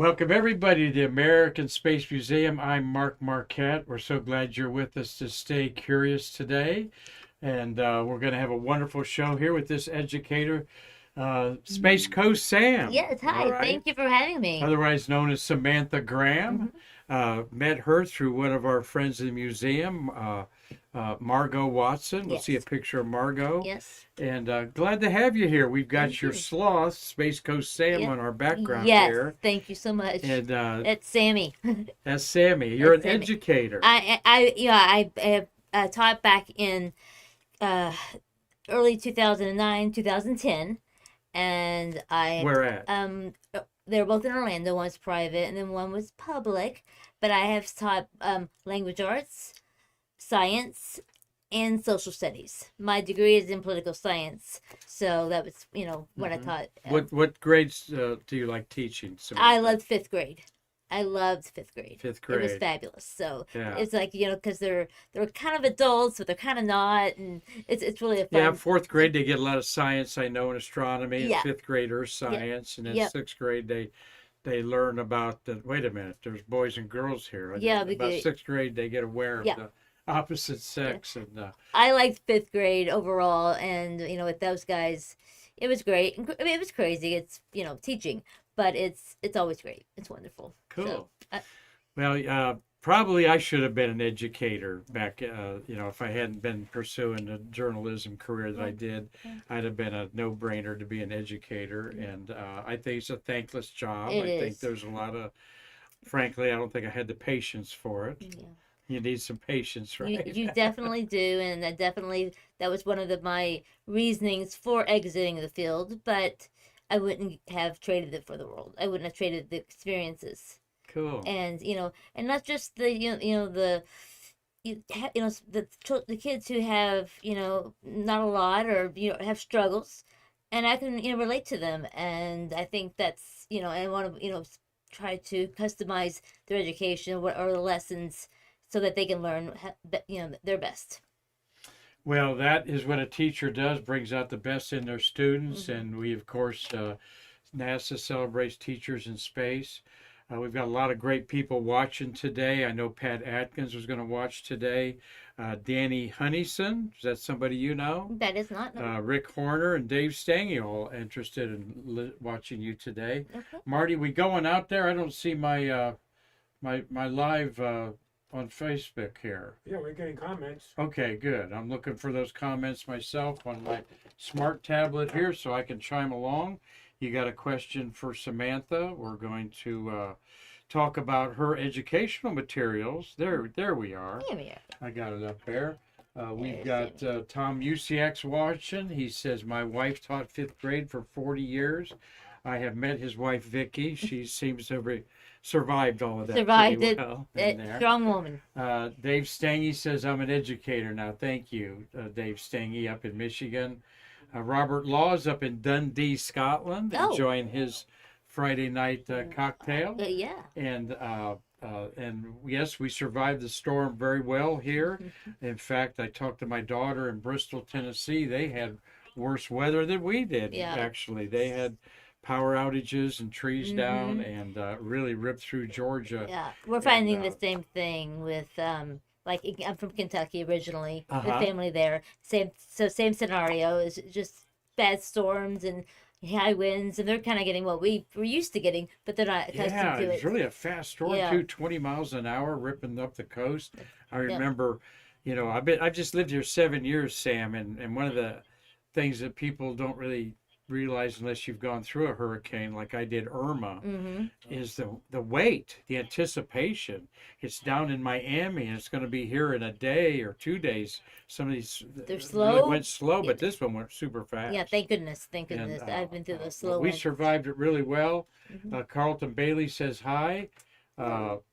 Welcome, everybody, to the American Space Museum. I'm Mark Marquette. We're so glad you're with us to stay curious today. And we're going to have a wonderful show here with this educator, Space Coast Sam. Yes, All hi. right. Thank you for having me. Otherwise known as Samantha hmm Graham. Met her through one of our friends in the museum, Margot Watson. We'll see a Yes, picture of Margot. yes. And glad to have you here. We've got Thank your you. sloth, Space Coast Sam, Yeah. on our background Yes, here. thank you so much. And That's Sammy. that's Sammy. You're That's an Sammy. educator. I taught back in uh, early 2009, 2010, and Where at? they were both in Orlando. One's private, and then one was public. But I have taught language arts, science, and social studies. My degree is in political science, so that was what I hmm taught. What grades do you like teaching, I Samantha? loved fifth grade. I loved fifth grade. Fifth It was grade. fabulous. So Yeah. it's like because they're kind of adults, but they're kind of not, and it's really a Yeah, fun. fourth grade they get a lot of science, I know, in astronomy, and Yeah, fifth grade earth yep, science, and then yep, sixth grade they learn about the wait a minute, there's boys and girls here. And yeah. then about Because sixth grade they get aware of yeah, the opposite yeah. sex and I liked fifth grade overall, and with those guys, it was great. I mean, it was crazy. It's teaching, but it's always great. It's wonderful. So cool. I, Well, probably I should have been an educator back. If I hadn't been pursuing the journalism career that I yeah, did, yeah, I'd have been a no-brainer to be an educator. And I think it's a thankless job. it I think is. there's a lot of, frankly, I don't think I had the patience for it. Yeah. You need some patience, right? You definitely do, and that was one of my reasonings for exiting the field. But I wouldn't have traded it for the world. I wouldn't have traded the experiences, Cool. and and not just the the the kids who have not a lot or have struggles, and I can relate to them, and I think that's I want to try to customize their education or the lessons so that they can learn their best. Well, that is what a teacher does, brings out the best in their students. hmm And we, of course, NASA celebrates teachers in space. We've got a lot of great people watching today. I know Pat Atkins was going to watch today. Danny Hunnyson, is that somebody you know? That is not no. Rick Horner and Dave Stange all interested in watching you today. Okay. Marty, we going out there? I don't see my live on Facebook here. Yeah, we're getting comments. Okay, good. I'm looking for those comments myself on my smart tablet here so I can chime along. You got a question for Samantha? We're going to talk about her educational materials. There we are. Here we are. I got it up there. We've There's got Tom Usiak's watching. He says, my wife taught fifth grade for 40 years. I have met his wife, Vicky. She seems to have survived all of that survived pretty it. well in That there. strong woman. Dave Stange says, I'm an educator now. Thank you, Dave Stange up in Michigan. Robert Laws up in Dundee, Scotland, Oh, enjoying his Friday night cocktail. yeah. And yes, we survived the storm very well here. In fact, I talked to my daughter in Bristol, Tennessee. They had worse weather than we did, Yeah. actually. They had power outages and trees down hmm and really ripped through Georgia. Yeah, we're And finding the same thing with like I'm from Kentucky originally, the uh-huh. family there. Same scenario is just bad storms and high winds, and they're kind of getting what we were used to getting, but they're not accustomed Yeah, to it's it. really a fast storm Yeah, too, 20 miles an hour ripping up the coast. I yep. remember, I've just lived here 7 years, Sam, and one of the things that people don't really realize unless you've gone through a hurricane like I did Irma hmm is the wait, the anticipation. It's down in Miami and it's going to be here in a day or 2 days. Some of these They're really slow. went slow, Yeah, but this one went super yeah. fast. Thank goodness. Thank And goodness. I've been through the but slow we ones. survived it really well. hmm Carlton Bailey says hi.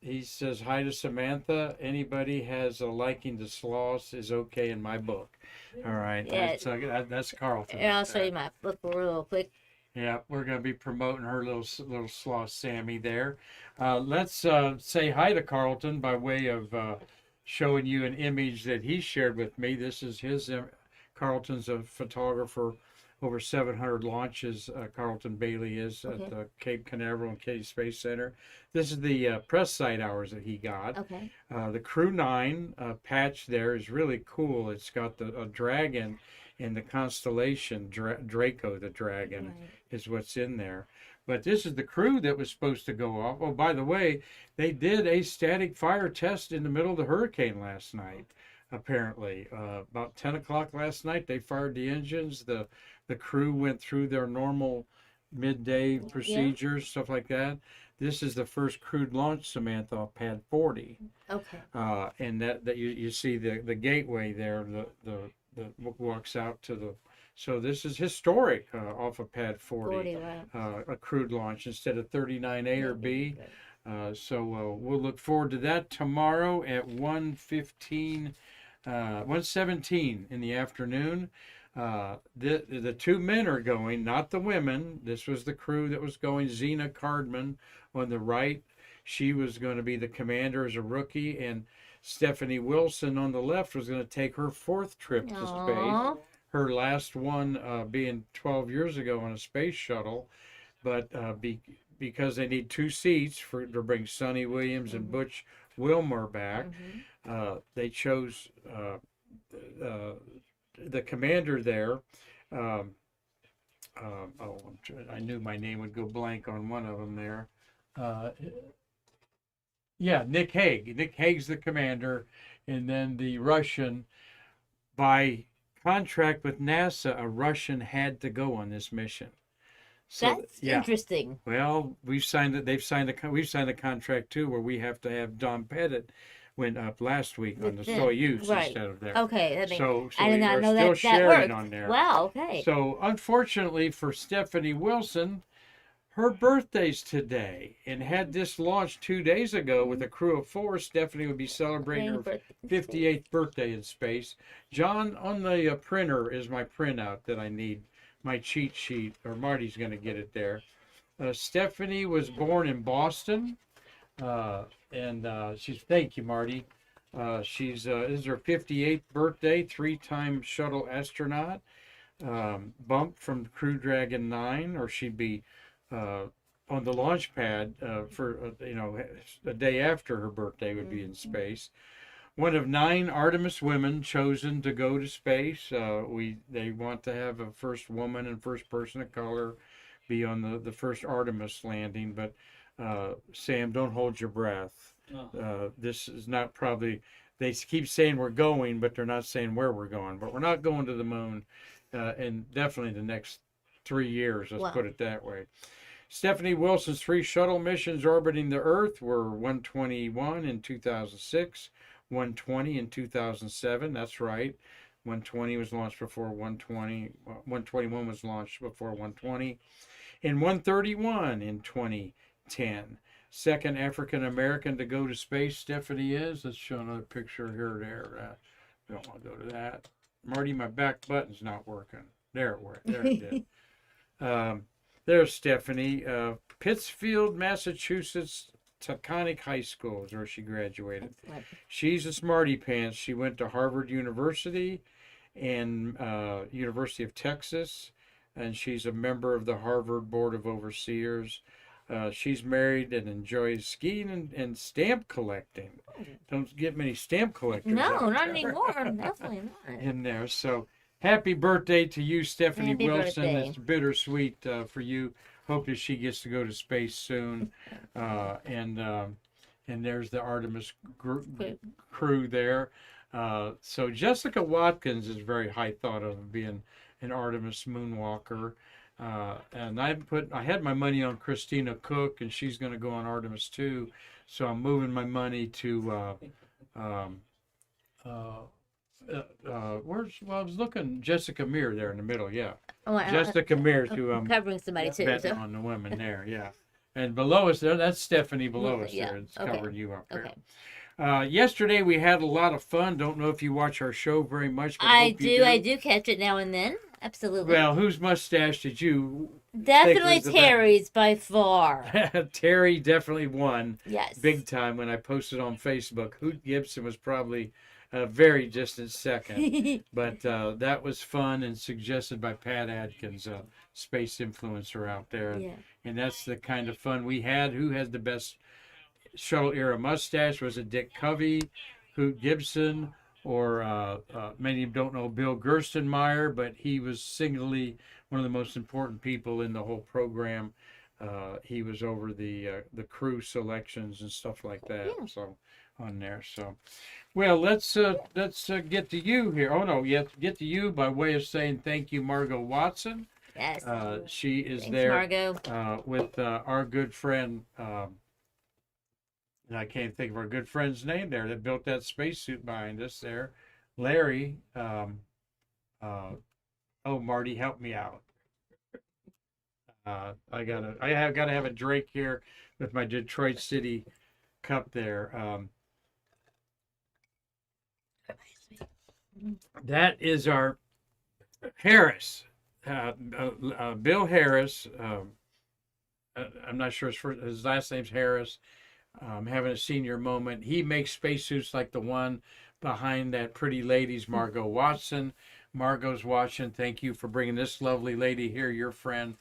He says hi to Samantha. Anybody has a liking to sloths is okay in my book. All right, Yeah. that's Carlton. Here, I'll show you my book real quick. Yeah, we're going to be promoting her little sloth Sammy there. Let's say hi to Carlton by way of showing you an image that he shared with me. This is his. Carlton's a photographer over 700 launches. Carlton Bailey is Okay. at the Cape Canaveral and Kennedy Space Center. This is the press site hours that he got. Okay. The Crew 9 patch there is really cool. It's got a dragon in the constellation Draco, the dragon, Right. is what's in there. But this is the crew that was supposed to go off. Oh, by the way, they did a static fire test in the middle of the hurricane last night. Apparently, about 10 o'clock last night, they fired the engines. The crew went through their normal midday procedures, stuff like that. This is the first crewed launch, Samantha, off Pad 40. Okay. And that you see the gateway there, the walks out to the. So this is historic off of Pad 40, Right. a crewed launch instead of 39A or B. Good. So we'll look forward to that tomorrow at 1:15, 1:17 in the afternoon. The two men are going, not the women. This was the crew that was going. Zena Cardman on the right. She was going to be the commander as a rookie, and Stephanie Wilson on the left was going to take her fourth trip to space. Her last one being 12 years ago on a space shuttle, but because they need two seats to bring Sonny Williams and Butch Wilmore back, they chose the commander there. I knew my name would go blank on one of them there. Nick Hague. Nick Hague's the commander, and then the Russian, by contract with NASA, a Russian had to go on this mission. So that's interesting. Well, we've signed a contract too, where we have to have Don Pettit went up last week on the Soyuz instead of there. Okay, so I did not know that sharing worked. On there. Wow. Okay. So unfortunately for Stephanie Wilson, her birthday's today, and had this launched 2 days ago with a crew of 4, Stephanie would be celebrating her 58th birthday in space. John, on the printer is my printout that I need, my cheat sheet, or Marty's going to get it there. Stephanie was born in Boston, and she's, thank you, Marty. This is her 58th birthday, 3-time shuttle astronaut, bumped from Crew Dragon 9, or she'd be on the launch pad for a day after her birthday would be in space. One of 9 Artemis women chosen to go to space. They want to have a first woman and first person of color be on the first Artemis landing. But Sam, don't hold your breath. This is not probably. They keep saying we're going, but they're not saying where we're going. But we're not going to the moon, in definitely the next 3 years. Let's put it that way. Stephanie Wilson's 3 shuttle missions orbiting the Earth were 121 in 2006, 120 in 2007. That's right. 120 was launched before 120. 121 was launched before 120. And 131 in 2010. Second African American to go to space, Stephanie is. Let's show another picture here or there. We don't want to go to that. Marty, my back button's not working. There it worked. There it did. There's Stephanie. Pittsfield, Massachusetts, Taconic High School is where she graduated. She's a smarty pants. She went to Harvard University and University of Texas, and she's a member of the Harvard Board of Overseers. She's married and enjoys skiing and stamp collecting. Don't get many stamp collectors. No, not anymore. Definitely not. In there. So happy birthday to you, Stephanie Happy Wilson. birthday. It's bittersweet for you. Hope that she gets to go to space soon. And there's the Artemis crew there. So Jessica Watkins is very high thought of being an Artemis moonwalker. And I had my money on Christina Cook, and she's going to go on Artemis too. So I'm moving my money to I was looking Jessica Meir there in the middle, yeah. Jessica Meir, who I'm covering somebody too. betting on the women there, yeah. And below us there, that's Stephanie below us there. It's covering you up there. Okay. Yesterday we had a lot of fun. Don't know if you watch our show very much. But I do catch it now and then. Absolutely. Well, whose mustache did you? Definitely Terry's by far. Terry definitely won. Yes. Big time when I posted on Facebook. Hoot Gibson was probably a very distant second. But that was fun and suggested by Pat Adkins, a space influencer out there. Yeah. And that's the kind of fun we had. Who had the best shuttle era mustache? Was it Dick Covey, Hoot Gibson, or many of you don't know Bill Gerstenmaier, but he was singly one of the most important people in the whole program. He was over the crew selections and stuff like that. Yeah. So on there. So, well, let's get to you here. Oh no, get to you by way of saying thank you, Margot Watson. Yes. She is Thanks, there Margot. with our good friend. And I can't think of our good friend's name there that built that spacesuit behind us there, Larry. Oh, Marty, help me out. I have gotta have a drink here with my Detroit City cup there. That is our Harris, Bill Harris. I'm not sure his last name's Harris. Having a senior moment. He makes spacesuits like the one behind that pretty lady's Margot Watson. Margot's watching. Thank you for bringing this lovely lady here, your friend,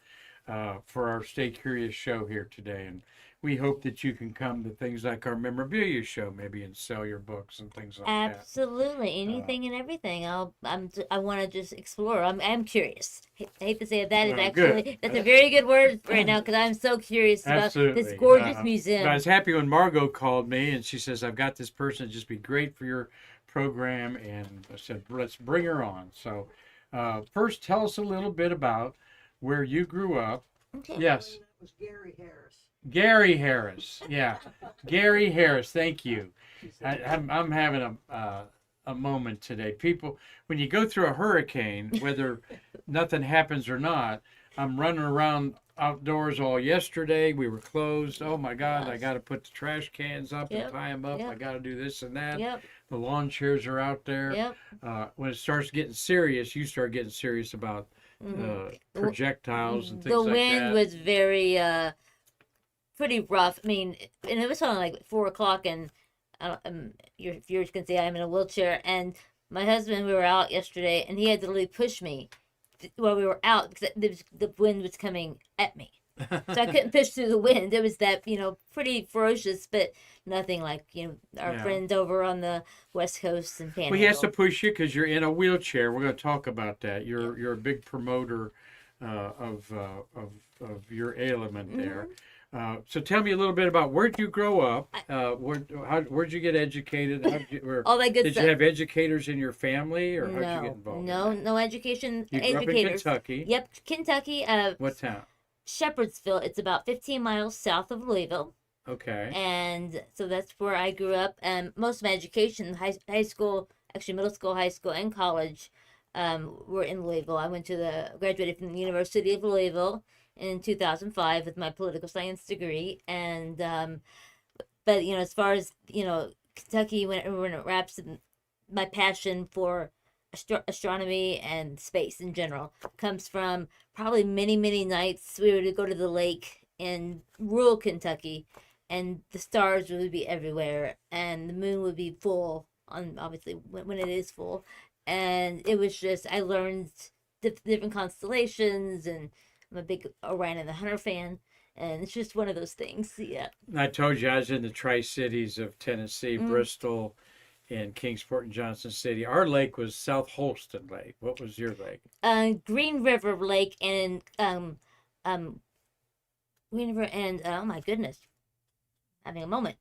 for our Stay Curious show here today. And we hope that you can come to things like our memorabilia show, maybe, and sell your books and things like that. Absolutely, anything and everything. I want to just explore. I'm curious. I hate to say it, that is Well, actually good. that's a very good word right now because I'm so curious about Absolutely. this gorgeous museum. I was happy when Margot called me and she says, I've got this person that'd just be great for your program. And I said, let's bring her on. So first, tell us a little bit about where you grew up. Okay. Yes. That was Gary Harris. Gary Harris. Yeah. Gary Harris. Thank you. I'm having a moment today. People, when you go through a hurricane, whether nothing happens or not, I'm running around outdoors all yesterday. We were closed. Oh my God, I got to put the trash cans up and tie them up. I got to do this and that. Yep. The lawn chairs are out there. Yep. When it starts getting serious, you start getting serious about projectors and things like that. The wind was very pretty rough. I mean, and it was only like 4 o'clock, and your viewers can see I'm in a wheelchair. And my husband, we were out yesterday, and he had to really push me while we were out because the wind was coming at me. So I couldn't push through the wind. It was that, pretty ferocious, but nothing like, our friends over on the West Coast and Panhandle. Well, he has to push you because you're in a wheelchair. We're going to talk about that. You're a big promoter of your ailment there. So tell me a little bit about where'd you grow up? Where'd you get educated? All that good did stuff. you have educators in your family, or how'd you get involved? No education. You grew up in Kentucky. Yep, Kentucky. What town? Shepherdsville. It's about 15 miles south of Louisville. Okay. And so that's where I grew up. And most of my education, high school, actually middle school, high school, and college, were in Louisville. I graduated from the University of Louisville in 2005 with my political science degree. And but as far as Kentucky, when it wraps, my passion for astronomy and space in general comes from probably many nights we would go to the lake in rural Kentucky, and the stars would be everywhere, and the moon would be full obviously when it is full, and it was just I learned different constellations, and I'm a big Orion and the Hunter fan, and it's just one of those things. Yeah. I told you I was in the Tri-Cities of Tennessee, Bristol, and Kingsport and Johnson City. Our lake was South Holston Lake. What was your lake? Green River Lake and Green River and oh my goodness, having a moment.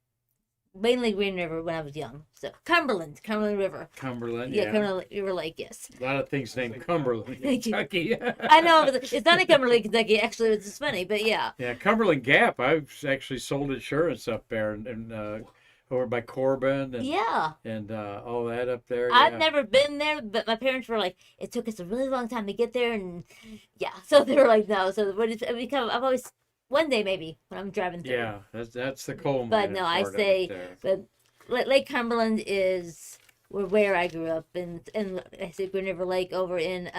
Mainly Green River when I was young. So Cumberland River. Cumberland, yeah. Cumberland River Lake, yes. A lot of things named Cumberland in Kentucky. I know, but it's not in Cumberland, Kentucky. Actually, it's just funny, but yeah. Yeah, Cumberland Gap. I've actually sold insurance up there and over by Corbin and all that up there. I've never been there, but my parents were like, it took us a really long time to get there, and so they were like, no. So when I've always. One day maybe when I'm driving through. Yeah, that's the coal. But no, I say, but Lake Cumberland is where I grew up, and I say Green River Lake over in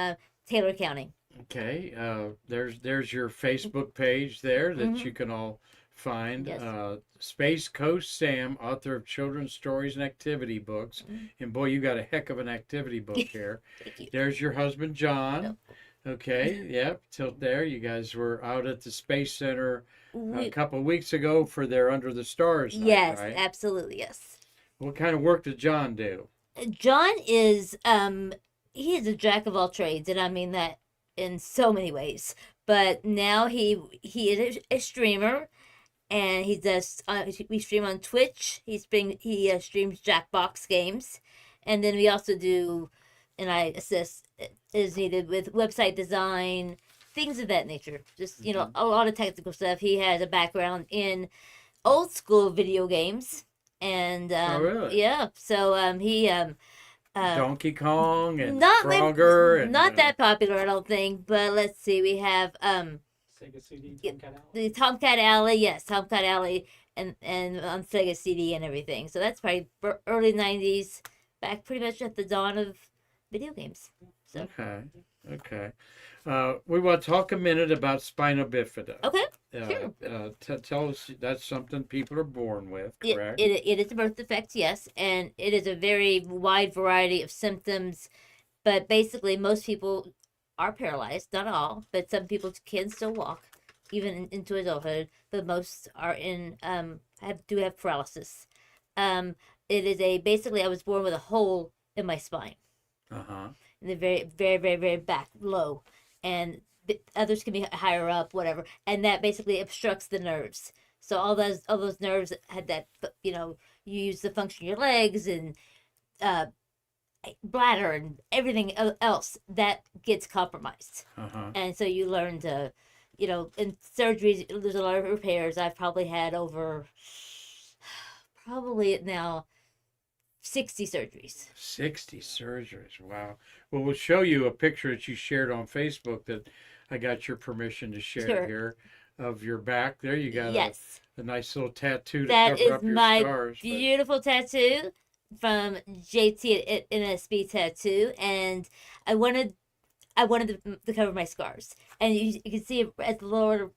Taylor County. Okay, there's your Facebook page there that you can all find. Yes. Space Coast Sam, author of children's stories and activity books. And boy, you got a heck of an activity book here. Thank you. There's your husband, John. No. Okay, yep, tilt there. You guys were out at the Space Center a We, couple of weeks ago for their Under the Stars night, yes, right? absolutely, yes. What kind of work did John do? John is he is a jack of all trades, and I mean that in so many ways. But now he is a streamer, and he does we stream on Twitch. He streams Jackbox games, and then we also do, and I assist as needed with website design, things of that nature. Just a lot of technical stuff. He has a background in old school video games, and Oh, really? yeah, so he Donkey Kong and not Frogger and not that popular, I don't think. But let's see, we have Sega CD, Yeah, Tomcat Alley. the Tomcat Alley, yes, Tomcat Alley, and on Sega CD and everything. So that's probably early '90s, back pretty much at the dawn of video games. So Okay, okay. We want to talk a minute about spina bifida. okay, Uh, sure. Tell us that's something people are born with, It, correct? it is a birth defect, yes, and it is a very wide variety of symptoms. But basically, most people are paralyzed, not all, but some people can still walk, even into adulthood. But most are in have paralysis. It is a basically I was born with a hole in my spine, Uh-huh. in the very very very very back low, and others can be higher up, whatever, and that basically obstructs the nerves. So all those nerves had that you use to function your legs and uh, bladder and everything else that gets compromised. Uh-huh. And so you learn to, in surgeries, there's a lot of repairs. I've probably had over, probably now 60 surgeries. 60 surgeries. Wow. Well, we'll show you a picture that you shared on Facebook that I got your permission to share Sure. here of your back. There you got Yes. a nice little tattoo to That cover is up your my scars. But beautiful tattoo from JT at NSB Tattoo. And I wanted to cover my scars. And you can see it at the lower,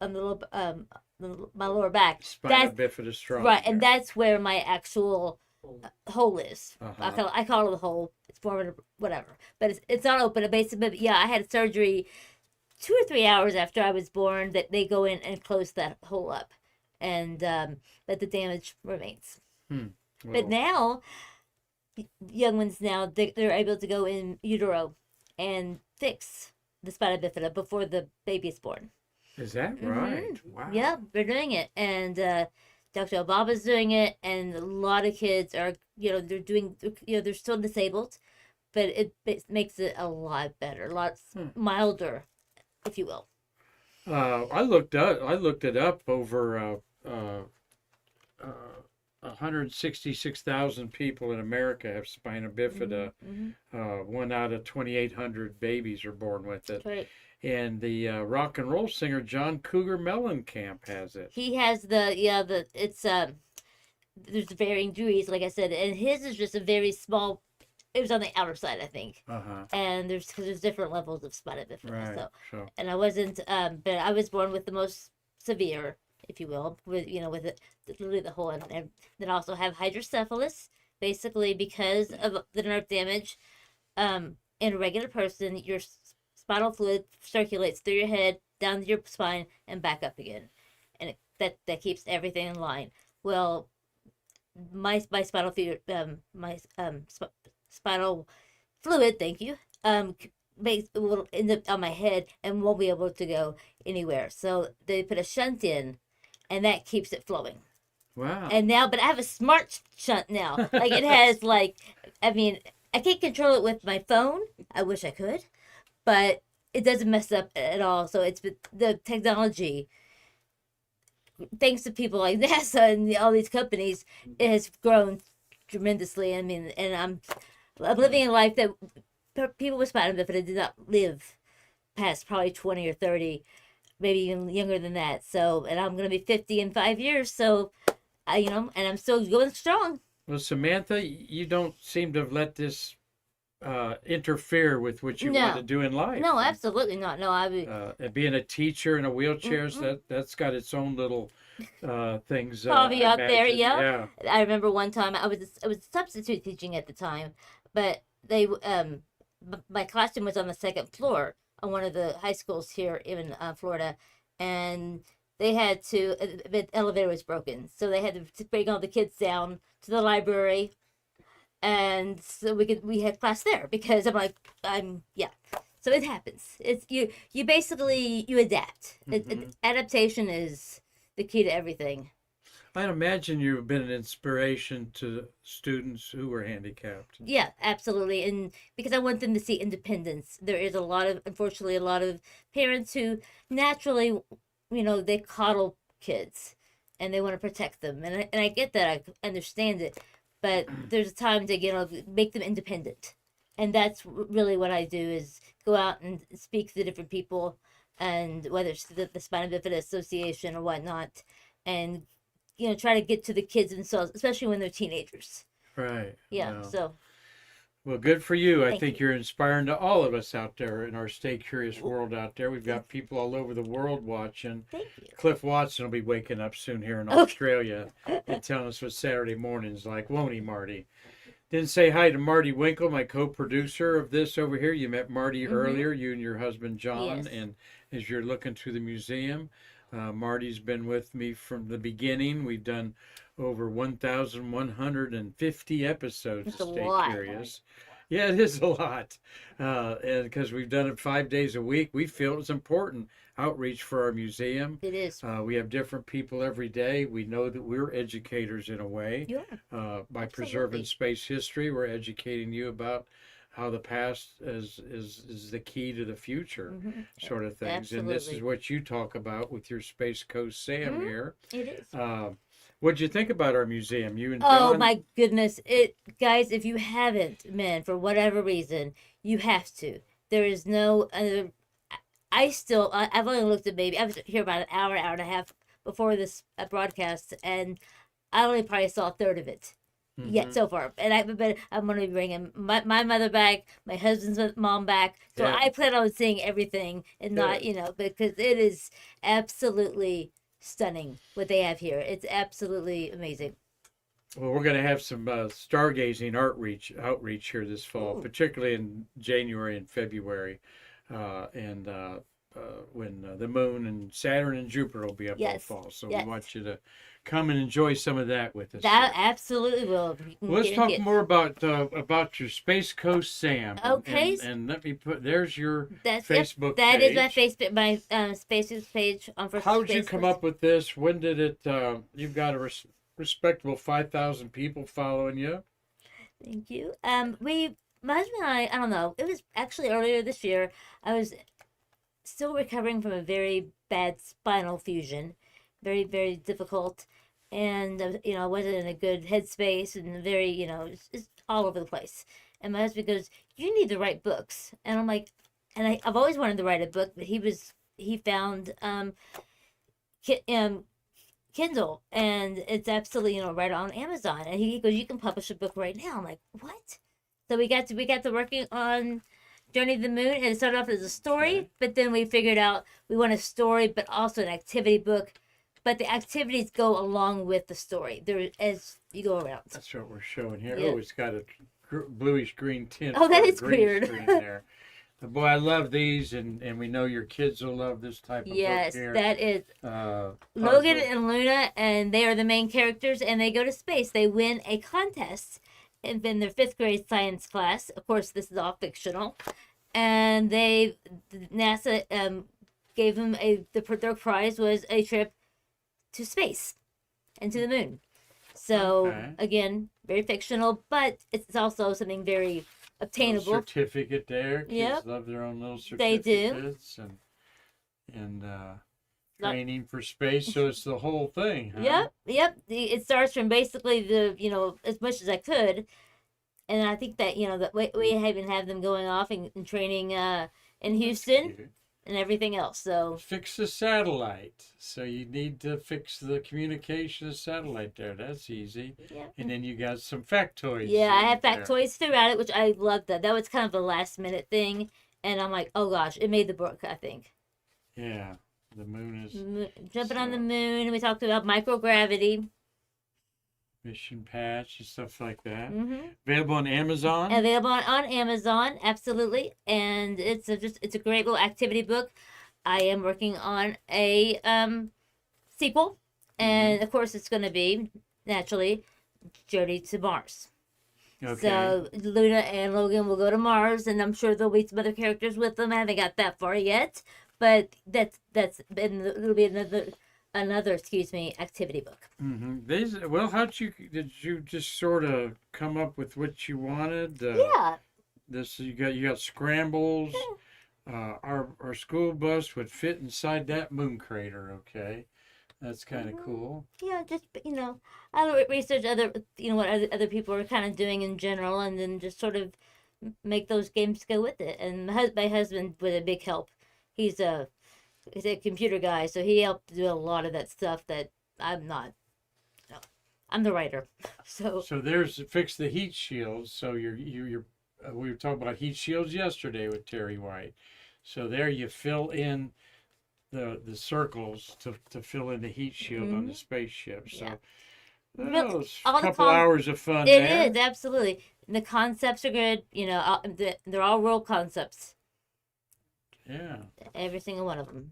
on the lower, my lower back. spina That's bifida strong. right, and there. that's where my actual hole is. Uh-huh. I call it a hole. It's more of a whatever, but it's not open. Basically, but yeah, I had surgery 2 or 3 hours after I was born. That they go in and close that hole up, and but the damage remains. But Well, now, young ones now they're able to go in utero and fix the spina bifida before the baby is born. is that Mhm. right? Wow. Yeah, they're doing it, and Dr. Obaba's doing it, and a lot of kids are, they're doing, they're still disabled, but it makes it a lot better, a lot milder, if you will. I looked it up over 166,000 people in America have spina bifida. Mm-hmm. 1 out of 2,800 babies are born with it. Right. And the rock and roll singer John Cougar Mellencamp has it. He has it's there's varying degrees, like I said, and his is just a very small. It was on the outer side, I think, Uh-huh. and there's different levels of spina bifida. Right. So, and I wasn't, but I was born with the most severe, if you will, with with literally the whole, and then I also have hydrocephalus, basically because of the nerve damage. In a regular person, your spinal fluid circulates through your head, down to your spine, and back up again, and that keeps everything in line. Well, my spinal fluid, spinal fluid, thank you, will end up on my head and won't be able to go anywhere. So they put a shunt in, and that keeps it flowing. Wow. And now, but I have a smart shunt now. Like it has, I mean, I can't control it with my phone. I wish I could, but it doesn't mess up at all. So it's the technology. Thanks to people like NASA and all these companies, it has grown tremendously. I mean, and I'm living a life that people with spina bifida did not live past probably 20 or 30, maybe even younger than that. So, and I'm going to be 50 in 5 years. So, and I'm still going strong. Well, Samantha, you don't seem to have let this interfere with what you want No. to do in life. No, absolutely not. No, I would And being a teacher in a wheelchair, mm-mm. that's got its own little things. I caveat there. imagine. Yeah, Yeah. I remember one time I was substitute teaching at the time, but my classroom was on the second floor on one of the high schools here in Florida, and they had to the elevator was broken, so they had to bring all the kids down to the library, and so we had class there because I'm yeah. So it happens. It's you basically you adapt. Adaptation is the key to everything. I'd imagine you've been an inspiration to students who were handicapped. Yeah, absolutely. And because I want them to see independence. There is unfortunately, a lot of parents who naturally, they coddle kids and they want to protect them. And I get that. I understand it. But there's a time to, make them independent. And that's really what I do is go out and speak to different people, and whether it's the Spina Bifida Association or whatnot, and try to get to the kids themselves, especially when they're teenagers. Right. Yeah. No. So Well, good for you. I Thank think you. you're inspiring to all of us out there in our Stay Curious world out there. We've got people all over the world watching. thank you. Cliff Watson will be waking up soon here in Okay. Australia and telling us what Saturday morning's like, won't he, Marty? Didn't say hi to Marty Winkle, my co-producer of this over here. You met Marty earlier, you and your husband John, Yes. and as you're looking through the museum, Marty's been with me from the beginning. We've done over 1,150 episodes That's of a Stay lot. Curious. Yeah, it is a lot. And because we've done it 5 days a week, we feel it's important outreach for our museum. It is. We have different people every day. We know that we're educators in a way. You are. By Absolutely. preserving space history, we're educating you about how the past is the key to the future, sort of things. And this is Absolutely. what you talk about with your Space Coast Sam Mhm. here. It is. What'd you think about our museum? You and Oh John? my goodness. Guys, if you haven't, man, for whatever reason, you have to. There is no other. I've only looked at maybe, I was here about an hour and a half before this broadcast, and I only probably saw a third of it yet so far. But I'm going to be bringing my mother back, my husband's mom back. So Yeah. I plan on seeing everything and not, because it is absolutely stunning what they have here. It's absolutely amazing. Well, we're going to have some stargazing outreach here this fall, Ooh. particularly in January and February, and when the moon and Saturn and Jupiter will be up all Yes, fall. So yes. we want you to come and enjoy some of that with us. That here. absolutely will. You can Well, let's get- talk get- more about your Space Coast Sam. Okay. And let me put there's your That's Facebook That is my page. Facebook, my Spaces page on first. How'd you come up with this? When did it? You've got a respectable 5,000 people following you. Thank you. My husband and I don't know. It was actually earlier this year. I was still recovering from a very bad spinal fusion, very very difficult, and I wasn't in a good headspace and very it's all over the place. And my husband goes, "You need to write books," and I'm like, I've always wanted to write a book, but he found Kindle, and it's absolutely right on Amazon. And he goes, "You can publish a book right now." I'm like, "What?" So we got to working on Journey to the Moon, and it started off as a story, Okay. but then we figured out we want a story, but also an activity book. But the activities go along with the story there as you go around. That's what we're showing here. Yeah. Oh, it's got a bluish green tint. Oh, that for a is green weird. screen there. But boy, I love these, and we know your kids will love this type of Yes, book here. that is puzzle. Logan and Luna, and they are the main characters, and they go to space. They win a contest in their fifth grade science class. Of course, this is all fictional, and NASA gave them their prize was a trip to space and to the moon. So Okay. again, very fictional, but it's also something very obtainable. Little certificate there. Kids Yep. love their own little They do. certificates and training for space. So it's the whole thing. Huh? Yep. It starts from basically as much as I could, and I think that that we even have them going off and training in Houston. and everything else. So Fix the satellite. So you need to fix the communication of satellite there. That's easy. yeah. And then you got some factoids. Yeah, I have there. factoids throughout it, which I loved that. That was kind of a last minute thing, and I'm like, oh gosh, it made the book. I think Yeah, the moon is jumping on the so- moon, and we talked about microgravity. mission patch and stuff like that. hmm Available on Amazon. Available on Amazon, absolutely, and it's a great little activity book. I am working on a sequel, and of course, it's going to be naturally Journey to Mars. Okay. So Luna and Logan will go to Mars, and I'm sure there'll be some other characters with them. I haven't got that far yet, but it'll be another activity book. Well, did you just sort of come up with what you wanted? Yeah, You got scrambles. Our school bus would fit inside that moon crater. Okay, that's kind of cool. yeah. Just I research what other people are kind of doing in general, and then just sort of make those games go with it. And my husband was a big help. He's a computer guy, so he helped do a lot of that stuff that I'm not. No, I'm the writer, so there's fix the heat shields. So you're we were talking about heat shields yesterday with Terry White. So there you fill in the circles to fill in the heat shield on the spaceship. So those all the couple hours of fun it there. is absolutely. The concepts are good. They're all real concepts. Yeah. Every single one of them.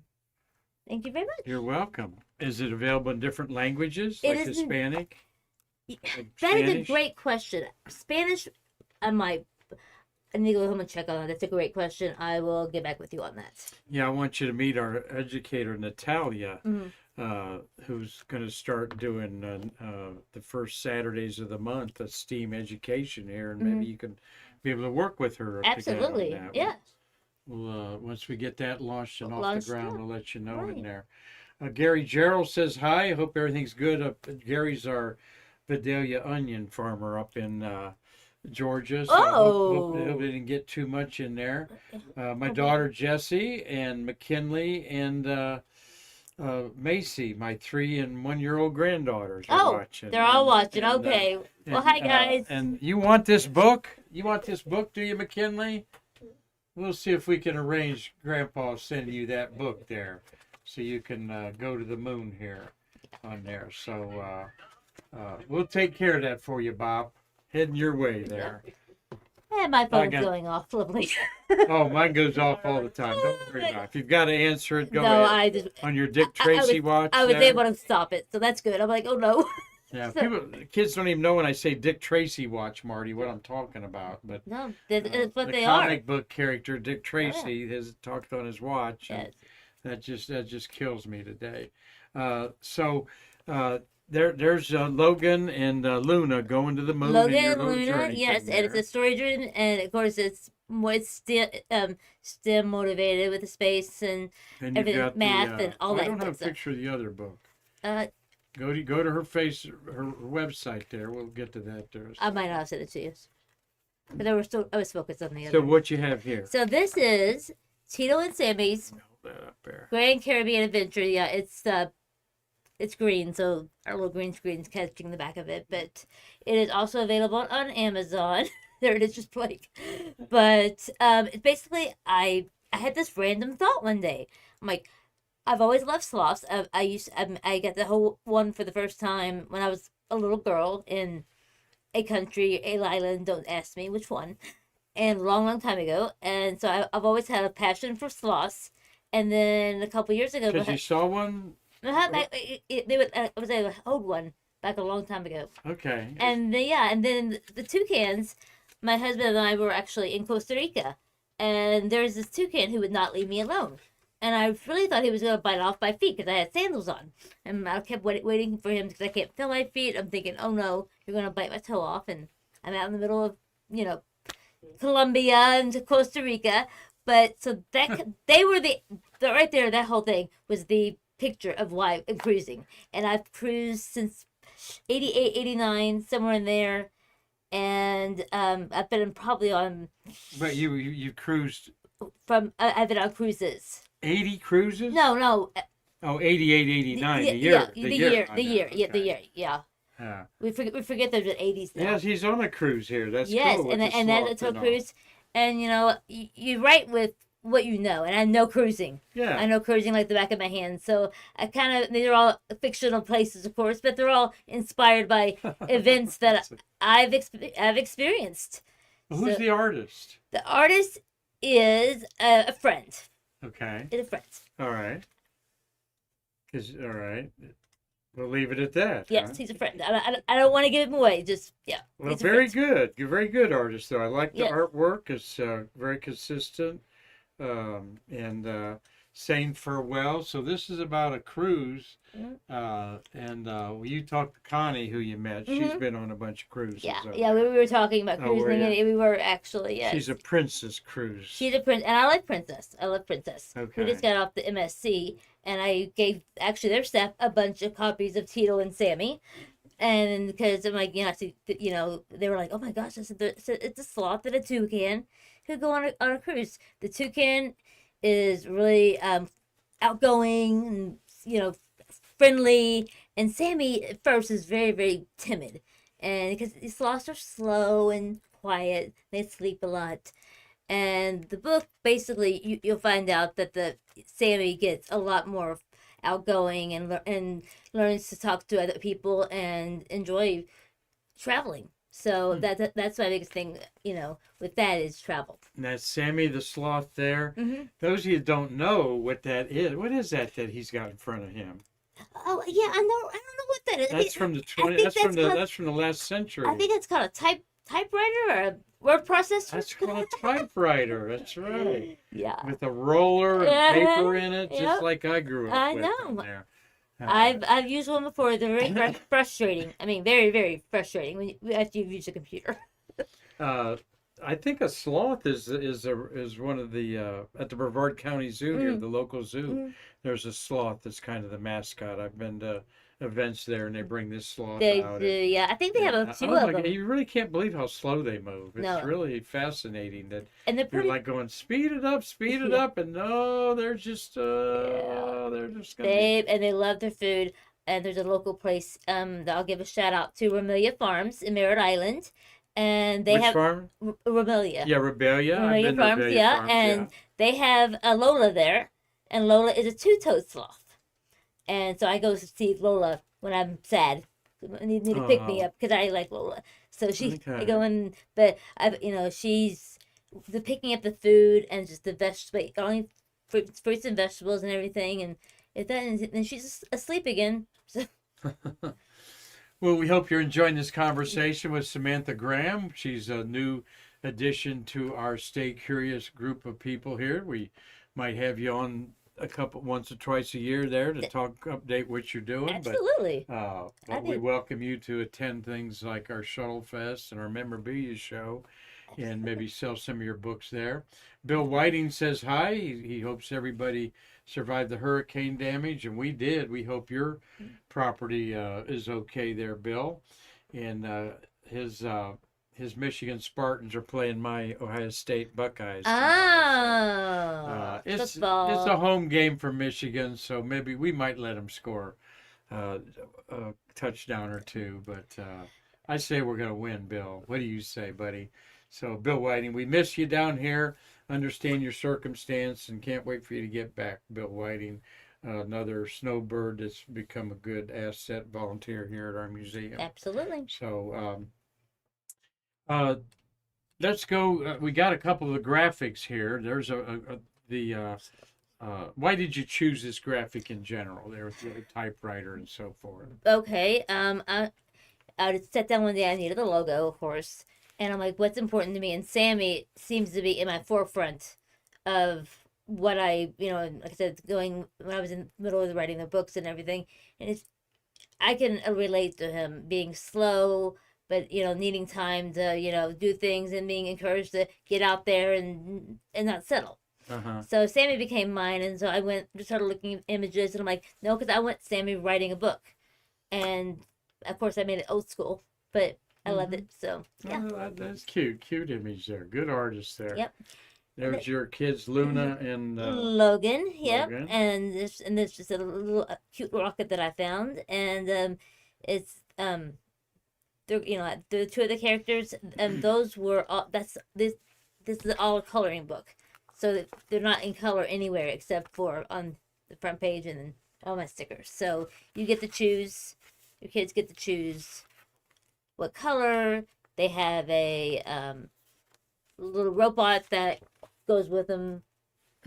Thank you very much. You're welcome. Is it available in different languages, like isn't- Hispanic? That is a Spanish? great question. Spanish, I need to go home and check on that. That's a great question. I will get back with you on that. Yeah, I want you to meet our educator, Natalia, Mm-hmm. who's going to start doing the first Saturdays of the month of STEAM education here, and maybe you can be able to work with her. Absolutely. Together on that. Yeah. Well, once we get that launched and off Launched, the ground, yeah. we'll let you know Right. in there. Gary Gerald says hi. I hope everything's good. Gary's our Vidalia onion farmer up in Georgia. So hope they didn't get too much in there. My daughter Jessie and McKinley and Macy, my 3 and 1 year old granddaughters, are watching. They're all watching. And, Okay. Well, hi, guys. And you want this book? You want this book, do you, McKinley? We'll see if we can arrange Grandpa sending you that book there, so you can go to the moon here on there. So we'll take care of that for you, Bob. Heading your way there. And my phone's got- going off. Lovely. Oh, mine goes off all the time. Don't worry about it. If you've got to answer it, go No, ahead. I just On your Dick Tracy watch. I was there. able to stop it, so that's good. I'm like, oh no. Yeah, kids don't even know when I say Dick Tracy watch, Marty, what I'm talking about. But No, that's what the they are. comic book character Dick Tracy has talked on his watch. And Yes. that just kills me today. There's Logan and Luna going to the moon. in Logan your and little Luna, journey yes, thing and it's there. a story driven, and of course it's STEM motivated with the space and And you've everything, got math and all I that don't good have a stuff. picture of the other book. Uh, Go to her her website there. We'll get to that there. I might not have sent it to you, but I was focused on the other. So what you have here? So this is Tito and Sammy's Hold that up there. Grand Caribbean Adventure. Yeah, it's green, so our little green screen's catching the back of it. But it is also available on Amazon. There it is, just blank. But it's basically, I had this random thought one day. I'm like, I've always loved sloths. I got the whole one for the first time when I was a little girl in a country, a island. Don't ask me which one. And a long, long time ago. And so I've always had a passion for sloths. And then a couple years ago, Because you saw one. I was able to hold one back a long time ago. Okay. And then the toucans, my husband and I were actually in Costa Rica, and there's this toucan who would not leave me alone. And I really thought he was going to bite off my feet because I had sandals on. And I kept waiting for him because I can't feel my feet. I'm thinking, oh no, you're going to bite my toe off. And I'm out in the middle of, Colombia and Costa Rica. But so they were the right there, that whole thing was the picture of why I'm cruising. And I've cruised since 88, 89, somewhere in there. And I've been probably on. But you cruised. I've been on cruises. 80 cruises? No. Oh, 88, 89. The year. Yeah, The the year. year. I The know, year. Yeah, the okay. year. Yeah. Yeah. We forget there's an 80s now. Yes, he's on a cruise here. That's Yes, cool. With the and that's a sloth tow and all. cruise, and you write with what you know, and I know cruising. Yeah. I know cruising like the back of my hand. So I kind of they're all fictional places, of course, but they're all inspired by events that I've experienced. Well, who's So the artist? the artist is a friend. Okay. Is a friend. All right. All right. We'll leave it at that. Yes, Huh? he's a friend. I don't want to give him away. Just yeah. Well, he's a very friend. good. You're very good artist, though. I like the Yes. artwork. It's very consistent. And saying farewell. So this is about a cruise. And you talked to Connie, who you met. She's been on a bunch of cruises. Yeah, over yeah. We there. were talking about Oh, were cruising, ya? and we were actually yes. She's a princess cruise. She's a prince, and I like Princess. I love Princess. Okay. We just got off the MSC, and I gave actually their staff a bunch of copies of Tito and Sammy, and because I'm like, they were like, oh my gosh, it's a sloth and a toucan could go on a cruise. The toucan is really outgoing and friendly, and Sammy at first is very very timid, and because the sloths are slow and quiet, they sleep a lot. And the book basically you'll find out that the Sammy gets a lot more outgoing and learns to talk to other people and enjoy traveling. So that's my biggest thing, with that is travel. And that's Sammy the sloth there. Mm-hmm. Those of you that don't know what that is, what is that he's got in front of him? Oh yeah, I know. I don't know what that is. That's from the I 20. think That's from the last century. I think it's called a typewriter or a word processor. That's called a typewriter. That's right. Yeah. With a roller and paper in it, just Yep. like I grew up I with. know. In there. I've used one before. They're very frustrating. I mean, very very frustrating after you've used a computer. I think a sloth is one of the at the Brevard County Zoo here, the local zoo. There's a sloth that's kind of the mascot. I've been to events there, and they bring this sloth They out. do, yeah. I think they have a few Oh of my them. God, you really can't believe how slow they move. It's No. really fascinating that And they're you're pretty. like going speed it up, and no, they're just they're just gonna be. They love their food. And there's a local place that I'll give a shout out to, Remelia Farms in Merritt Island, and they Which have farm? Remelia. Yeah, Rebellia. I've Remelia been to Farms, Rebellia yeah, Farms, and they have a Lola there, and Lola is a two-toed sloth, and so I go to see Lola when I'm sad. I need to pick me Oh. up because I like Lola. So I Okay. go in, but she's the picking up the food and just the vegetables, only fruits and vegetables and everything, and if that, and then she's asleep again. So Well, we hope you're enjoying this conversation with Samantha Graham. She's a new addition to our Stay Curious group of people here. We might have you on once or twice a year there to update what you're doing. absolutely. But we welcome you to attend things like our Shuttle Fest and our memorabilia show, and maybe sell some of your books there. Bill Whiting says hi. He hopes everybody survived the hurricane damage, and we did. We hope your property is okay there, Bill. And his Michigan Spartans are playing my Ohio State Buckeyes tomorrow. It's football. a home game for Michigan, so maybe we might let them score a touchdown or two. But I say we're going to win, Bill. What do you say, buddy? So, Bill Whiting, we miss you down here. Understand your circumstance and can't wait for you to get back, Bill Whiting. Another snowbird that's become a good asset volunteer here at our museum. Absolutely. So, let's go. We got a couple of the graphics here. There's why did you choose this graphic in general? There with the typewriter and so forth. Okay. I sat down one day. I needed the logo, of course, and I'm like, "What's important to me?" And Sammy seems to be in my forefront of what I, like I said, going when I was in the middle of writing the books and everything, and I can relate to him being slow, but needing time to do things and being encouraged to get out there and not settle. So Sammy became mine, and so I started looking at images, and I'm like, no, because I want Sammy writing a book, and of course I made it old school, but I loved it. So yeah, Oh, that's cute image there. Good artist there. Yep. There's your kids, Luna and Logan, yep, Logan. and this just a little cute rocket that I found, and it's they're the two of the characters, and those were all. That's this is all a coloring book, so they're not in color anywhere except for on the front page and then all my stickers. So you get to choose. Your kids get to choose what color. They have a little robot that goes with them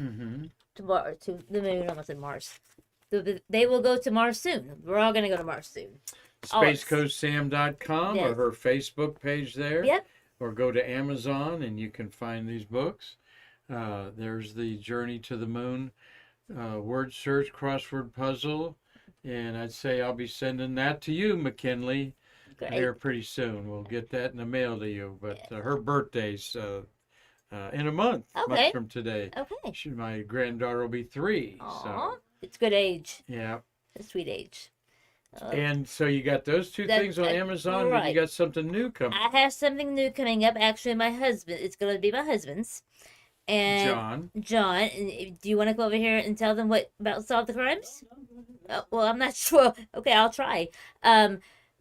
Mm-hmm. to the moon. I almost said Mars. They will go to Mars soon. We're all gonna go to Mars soon. SpaceCoastSam.com or Yes. her Facebook page there. Yep. Or go to Amazon and you can find these books. There's the Journey to the Moon word search crossword puzzle. And I'd say I'll be sending that to you, McKinley, Great. here pretty soon. We'll get that in the mail to you. But her birthday's in a month, Okay. month from today. Okay. My granddaughter will be 3. Aw, So, it's good age. yeah. A sweet age. And so you got those two That- things on Amazon, but right. you got something new coming. I have something new coming up. Actually, it's going to be my husband's. And John. and do you want to go over here and tell them what about Solve the Crimes? Oh, well, I'm not sure. Okay, I'll try.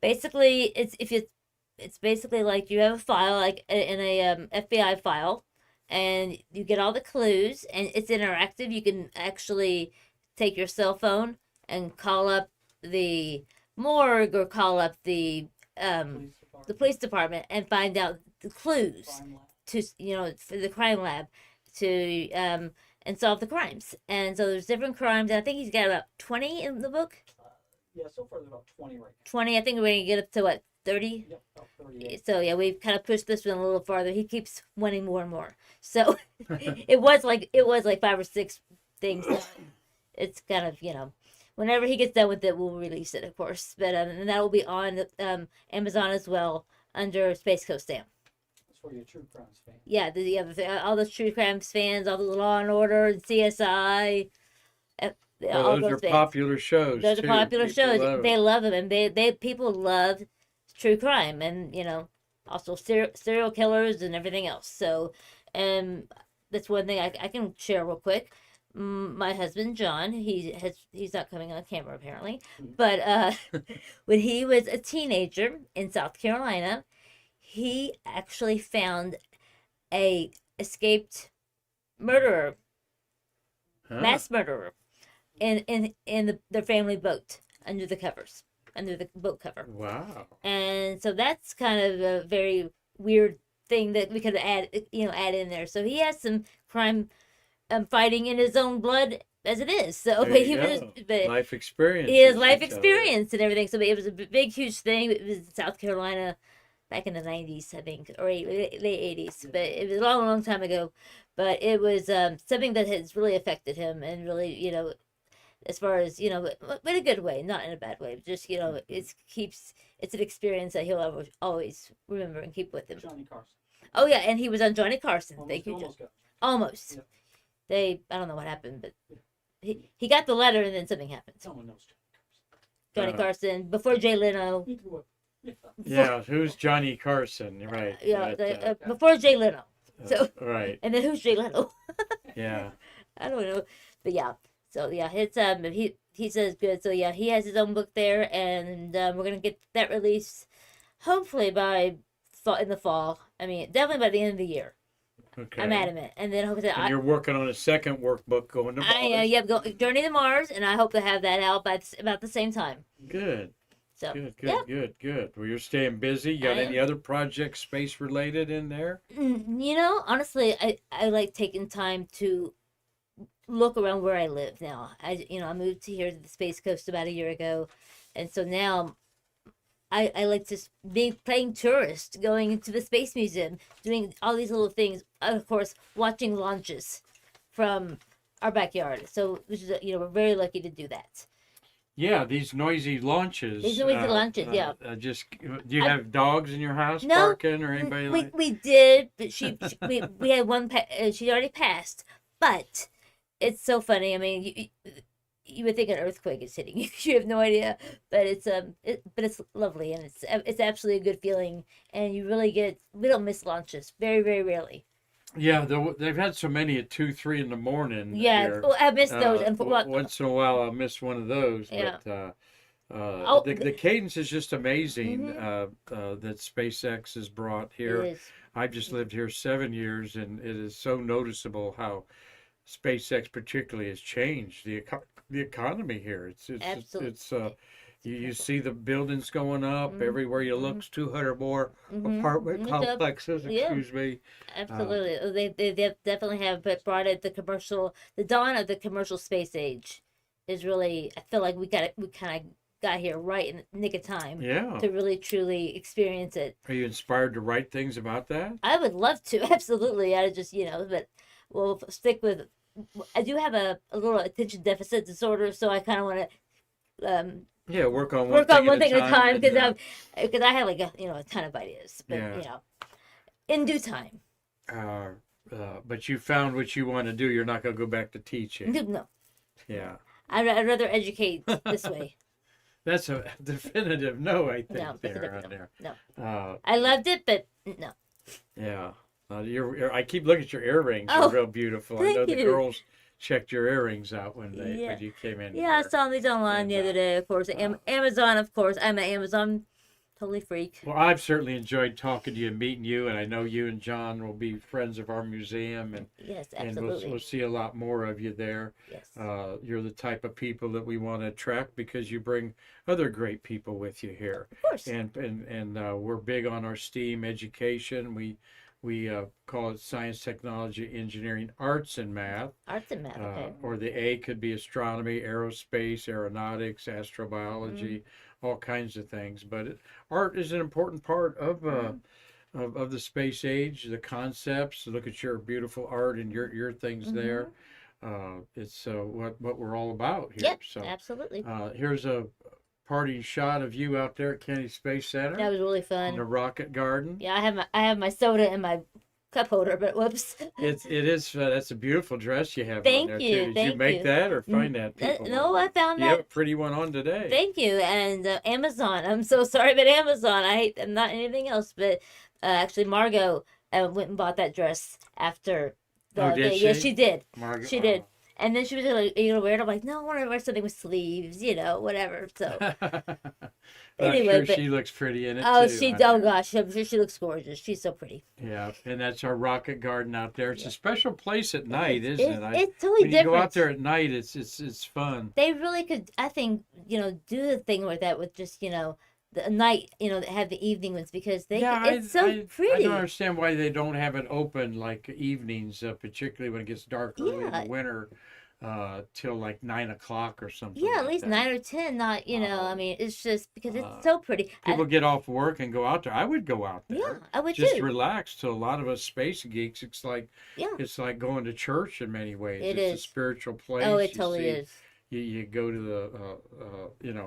Basically, it's basically like you have a file, like in a FBI file, and you get all the clues, and it's interactive. You can actually take your cell phone and call up the morgue or call up the police department and find out the clues to for the crime lab to and solve the crimes. And so there's different crimes. I think he's got about 20 in the book. Yeah, so far there's about 20 right 20. I think we're gonna get up to what, 30. now. Yep, about 38. So yeah, we've kind of pushed this one a little farther. He keeps wanting more and more. So it was like 5 or 6 things. It's kind of whenever he gets done with it, we'll release it, of course. But and that will be on Amazon as well under Space Coast Sam. That's for your true crimes fan. Yeah, all those true crimes fans, all the Law and Order, and CSI. Well, All those are fans. popular shows. Those too. are popular People shows. love They it. love them, and they people love true crime, and also serial killers and everything else. So, that's one thing I can share real quick. My husband John, he's not coming on camera apparently, but when he was a teenager in South Carolina, he actually found a escaped murderer, Huh. mass murderer, in their family boat under the boat cover. Wow. And so that's kind of a very weird thing that we could add in there. So he has some crime fighting in his own blood as it is. So There you go. Life experience. he has life experience and everything. So it was a big, huge thing. It was in South Carolina back in the 90s, I think, or late 80s. But it was a long, long time ago. But it was something that has really affected him and really, as far as, in a good way, not in a bad way. Just, it's an experience that he'll always remember and keep with him. Johnny Carson. Oh, yeah, and he was on Johnny Carson. Thank you, John. Almost got it. Almost. Yeah. I don't know what happened, but he got the letter and then something happened. Someone knows Johnny Carson, before Jay Leno. Johnny Carson. Yeah, who's Johnny Carson? Right. Yeah, but, before Jay Leno. So, right. and then who's Jay Leno? Yeah. I don't know, but yeah. So yeah, it's he says good. So yeah, he has his own book there, and we're gonna get that released hopefully in the fall. I mean, definitely by the end of the year. Okay. I'm adamant, and then hopefully And you're working on a second workbook going to Mars. go Journey to Mars, and I hope to have that out by about the same time. Good. So Good. yeah. Well, you're staying busy. You got I any other projects space related in there? Honestly, I like taking time to look around where I live now. I moved to here to the Space Coast about a year ago, and so now I like to be playing tourist, going into the Space Museum, doing all these little things. Of course, watching launches from our backyard. So, which is we're very lucky to do that. Yeah, these noisy launches. Yeah. Do you have dogs in your house No, barking or anybody like? We did, but we had one. She already passed, but it's so funny. I mean, you would think an earthquake is hitting you. You have no idea, but it's lovely, and it's absolutely a good feeling, and you really we don't miss launches very, very rarely. Yeah, they've had so many at 2, 3 in the morning Yeah, here. oh, I missed those. And what? Once in a while, I'll miss one of those. Yeah. But Oh, the cadence is just amazing mm-hmm. that SpaceX has brought It here. is. I've just lived here 7 years, and it is so noticeable how SpaceX particularly has changed the economy here. Absolutely. You see the buildings going up Mm-hmm. everywhere you look. 200 more apartment Mm-hmm. complexes. Yeah. Excuse me. Absolutely. They definitely have brought it the dawn of the commercial space age is really, I feel like we kind of got here right in the nick of time Yeah. to really truly experience it. Are you inspired to write things about that? I would love to, absolutely. I just, but we'll stick with, I do have a little attention deficit disorder, so I kind of want to, Yeah, work on work on one thing at a time and, because I have like a ton of ideas, but yeah. In due time. But you found what you want to do. You're not going to go back to teaching. No, Yeah. I'd rather educate this way. That's a definitive no, I think, No, there on there. No. I loved it, but no. Yeah. I keep looking at your earrings. Oh, They're real beautiful. I thank know the you. girls checked your earrings out when Yeah. you came in Yeah, I here. saw these online the other day, of course. Amazon, of course. I'm an Amazon totally freak. Well, I've certainly enjoyed talking to you and meeting you, and I know you and John will be friends of our museum, and Yes, and absolutely. we'll see a lot more of you there. Yes. You're the type of people that we want to attract because you bring other great people with you here. Of course. And we're big on our STEAM education. We call it science, technology, engineering, arts, and math. Arts and math, okay. Or the A could be astronomy, aerospace, aeronautics, astrobiology, all kinds of things. But art is an important part of the space age. The concepts. Look at your beautiful art and your things there. It's what we're all about here. Yep, So absolutely. here's a parting shot of you out there at Kennedy Space Center. That was really In fun. the rocket garden. Yeah, I have my soda in my cup holder, but whoops. It is that's a beautiful dress you have Thank on there you, too. Did you thank make you. that or find that people? No, I found You have a that. pretty one on today. Thank you. And Amazon. I'm so sorry, but Amazon. I'm not anything else, but actually, Margot went and bought that dress after Did yeah, she? she did. Margaret, She did. And then she was like, "Are you gonna wear it?" I'm like, "No, I want to wear something with sleeves, whatever." So anyway, I'm sure but she looks pretty in it oh, too. oh gosh, I'm sure she looks gorgeous. She's so pretty. Yeah, and that's our rocket garden out there. It's a special place at night, isn't it? It's totally when different. you go out there at night, it's fun. They really could, I think, do the thing with that with just the night, have the evening ones because it's so pretty. I don't understand why they don't have it open like evenings, particularly when it gets dark early in the winter, till like 9 o'clock or something. Yeah, at like least that. 9 or 10. Not, I mean, it's just because it's so pretty. People get off work and go out there. I would go out there. Yeah, I would just too. relax. To a lot of us space geeks, it's like going to church in many ways. It's a spiritual place. Oh, it totally is. You go to the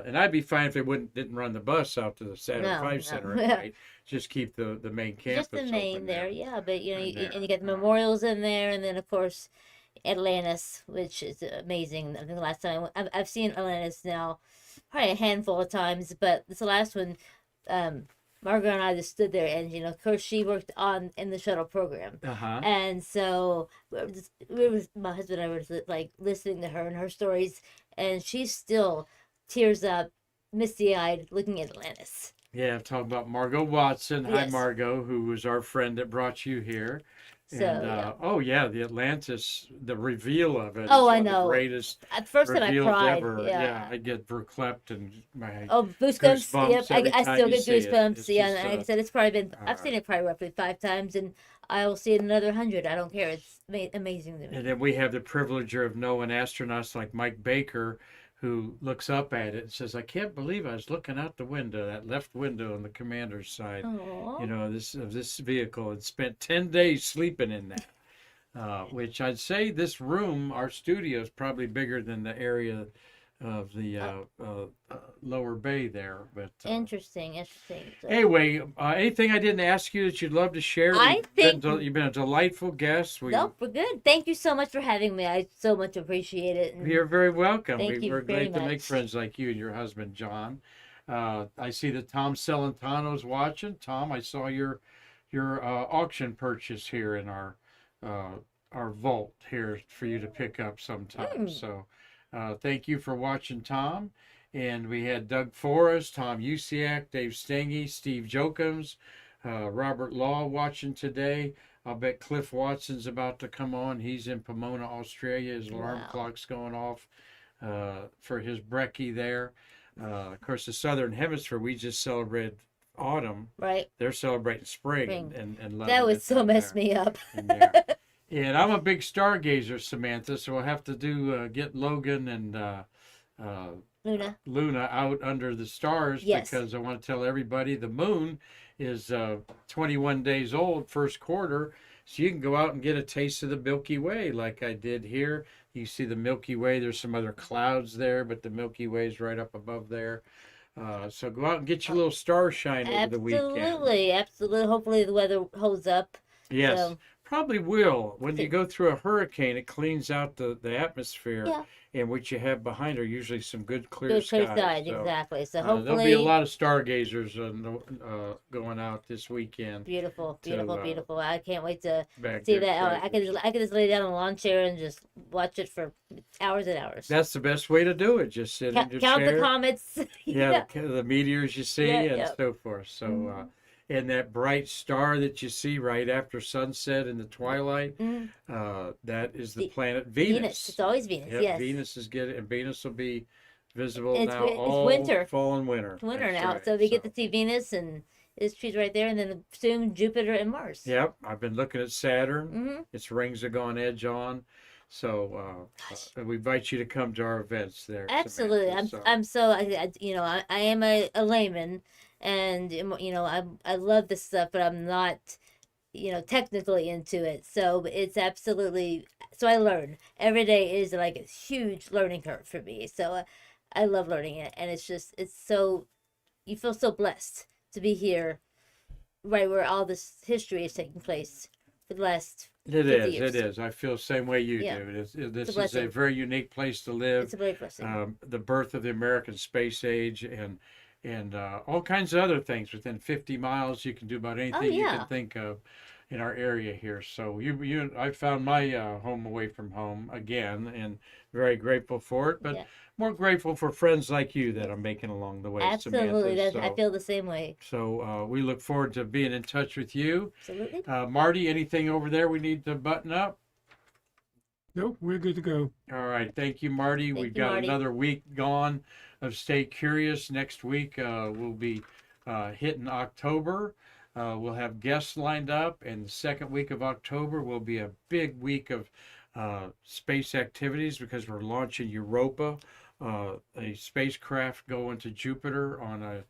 and I'd be fine if they didn't run the bus out to the Saturday 5 Center at night. Just keep the main campus. Just the main open there, yeah. But and you got the memorials in there, and then of course Atlantis, which is amazing. I think the last time I've seen Atlantis now, probably a handful of times, but this last one, Margaret and I just stood there, and of course she worked in the shuttle program, and so my husband and I were just, like listening to her and her stories, and she still tears up, misty-eyed, looking at Atlantis. Yeah, talking about Margot Watson. Yes. Hi, Margot, who was our friend that brought you here. So, the Atlantis, the reveal of it. Oh, is I know. The greatest at first time I reveals cried. ever. Yeah. I get verklempt and my Goosebumps. Yep, every I time still you get see it. goosebumps. It's Yeah, just, and like I said, it's probably been. I've seen it probably roughly 5 times, and I will see it another 100. I don't care. It's amazing to me. And then we have the privilege of knowing astronauts like Mike Baker, who looks up at it and says, "I can't believe I was looking out the window, that left window on the commander's side, Aww. this vehicle, and spent 10 days sleeping in that." Which I'd say this room, our studio, is probably bigger than the area of the lower bay there. But Interesting. So, anyway, anything I didn't ask you that you'd love to share? You've been a delightful guest. Nope, we're good. Thank you so much for having me. I so much appreciate it. You're very welcome. We're glad to make friends like you and your husband, John. I see that Tom Celentano's watching. Tom, I saw your your auction purchase here in our vault here for you to pick up sometime. So thank you for watching, Tom. And we had Doug Forrest, Tom Usiak, Dave Stengy, Steve Jokums, Robert Law watching today. I'll bet Cliff Watson's about to come on. He's in Pomona, Australia. His alarm Wow. clock's going off for his brekkie there. Of course, the Southern Hemisphere, we just celebrated autumn. Right. They're celebrating spring. Spring. And That would it so down mess there. me up. In there. And I'm a big stargazer, Samantha, so we'll have to get Logan and Luna. out under the stars Yes. because I want to tell everybody the moon is 21 days old, first quarter, so you can go out and get a taste of the Milky Way like I did here. You see the Milky Way. There's some other clouds there, but the Milky Way is right up above there. So go out and get your little star shine over the weekend. Absolutely. Hopefully the weather holds up. Yes, So, probably will. When you go through a hurricane, it cleans out the atmosphere, yeah. and what you have behind are usually some good clear Good clear skies. skies, So, exactly. So there'll be a hopefully, lot of stargazers going out this weekend. beautiful. to, I can't wait to Back see there, that. I treasures. could just lay down on a lawn chair and just watch it for hours and hours. That's the best way to do it. Just sit in your Count chair. the comets. Yeah, the meteors you see Yeah, and yeah. so forth. So, and that bright star that you see right after sunset in the twilight, Mhm. that is the The- planet Venus. Venus. It's always Venus. Yep, Yes. Venus is getting, and Venus will be visible It's now it's all winter. fall and winter. It's winter That's now, right. so we get to see Venus and she's right there, and then soon Jupiter and Mars. Yep, I've been looking at Saturn. Mm-hmm. Its rings are going edge on. So we invite you to come to our events there. Absolutely. Samantha. I'm so I am a layman, and I love this stuff, but I'm not technically into it. So it's absolutely, so I learn every day is like a huge learning curve for me. So I love learning it, and it's so, you feel so blessed to be here, right where all this history is taking place for the last It 50 is. years. It is. I feel the same way you Yeah. do. This is a blessing. very unique place to live. It's a great blessing. The birth of the American space age and all kinds of other things. Within 50 miles, you can do about anything you yeah. can think of in our area here. So I found my home away from home again, and very grateful for it. But Yeah. more grateful for friends like you that I'm making along the way, Absolutely. Samantha. I feel the same way. So we look forward to being in touch with you. Absolutely. Marty, anything over there we need to button up? Nope, we're good to go. All right. Thank you, Marty. Thank We've you, got Marty. another week gone of Stay Curious. Next week, we'll be hitting October. We'll have guests lined up, and the second week of October will be a big week of space activities because we're launching Europa, a spacecraft going to Jupiter on a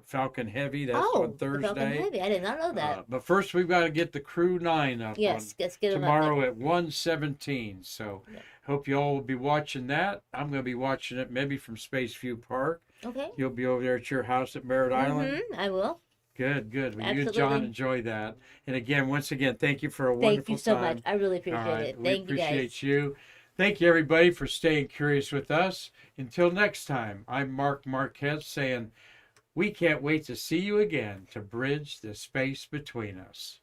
Falcon Heavy. That's on The Falcon Thursday. Heavy. I did not know that. But first, we've got to get the Crew 9 up Yes, let's get them up tomorrow there. at 1:17. So Yeah. hope you all will be watching that. I'm going to be watching it maybe from Space View Park. Okay. You'll be over there at your house at Merritt Island. I will. Good. Well, you and John Absolutely. enjoy that. And again, once again, thank you for a Thank wonderful you so time. much. I really All appreciate right, it. we Thank you appreciate guys. you. Thank you, everybody, for staying curious with us. Until next time, I'm Mark Marquez saying we can't wait to see you again to bridge the space between us.